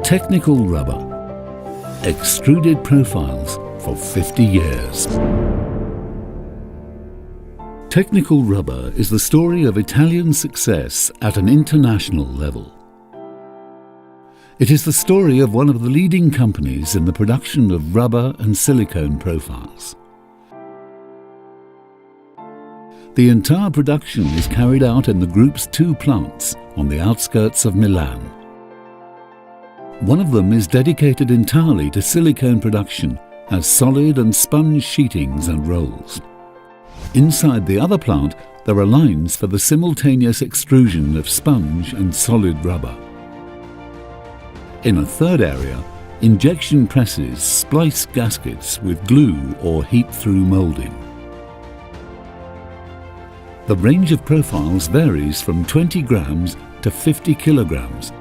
Technical Rubber. Extruded profiles for 50 years. Technical Rubber is the story of Italian success at an international level. It is the story of one of the leading companies in the production of rubber and silicone profiles. The entire production is carried out in the group's 2 plants on the outskirts of Milan. One of them is dedicated entirely to silicone production as solid and sponge sheetings and rolls. Inside the other plant, there are lines for the simultaneous extrusion of sponge and solid rubber. In a third area, injection presses splice gaskets with glue or heat-through moulding. The range of profiles varies from 20 grams to 50 kilograms,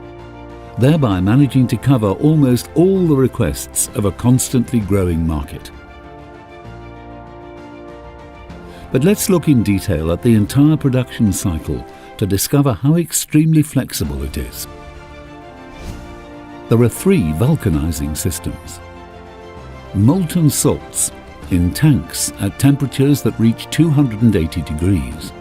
thereby managing to cover almost all the requests of a constantly growing market. But let's look in detail at the entire production cycle to discover how extremely flexible it is. There are 3 vulcanizing systems. Molten salts in tanks at temperatures that reach 280 degrees.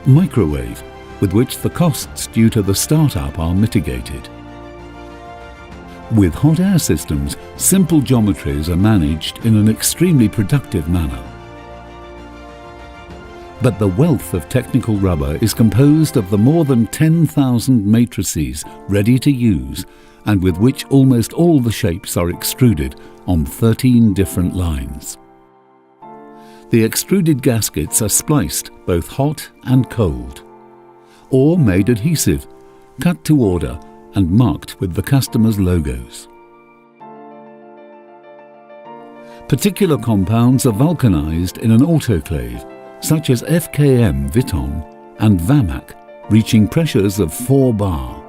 Microwave, with which the costs due to the startup are mitigated. With hot air systems, simple geometries are managed in an extremely productive manner. But the wealth of technical rubber is composed of the more than 10,000 matrices ready to use and with which almost all the shapes are extruded on 13 different lines. The extruded gaskets are spliced both hot and cold, or made adhesive, cut to order and marked with the customer's logos. Particular compounds are vulcanized in an autoclave, such as FKM Viton and Vamac, reaching pressures of 4 bar.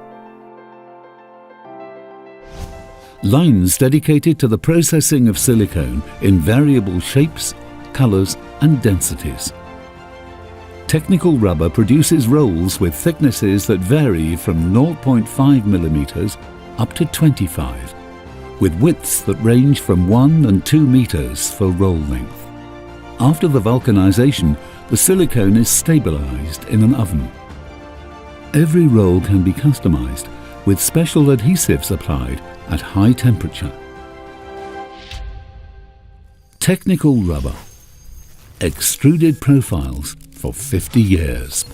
Lines dedicated to the processing of silicone in variable shapes, colors and densities. Technical Rubber produces rolls with thicknesses that vary from 0.5 millimeters up to 25, with widths that range from 1 and 2 meters for roll length. After the vulcanization, the silicone is stabilized in an oven. Every roll can be customized with special adhesives applied at high temperature. Technical Rubber. Extruded profiles for 50 years.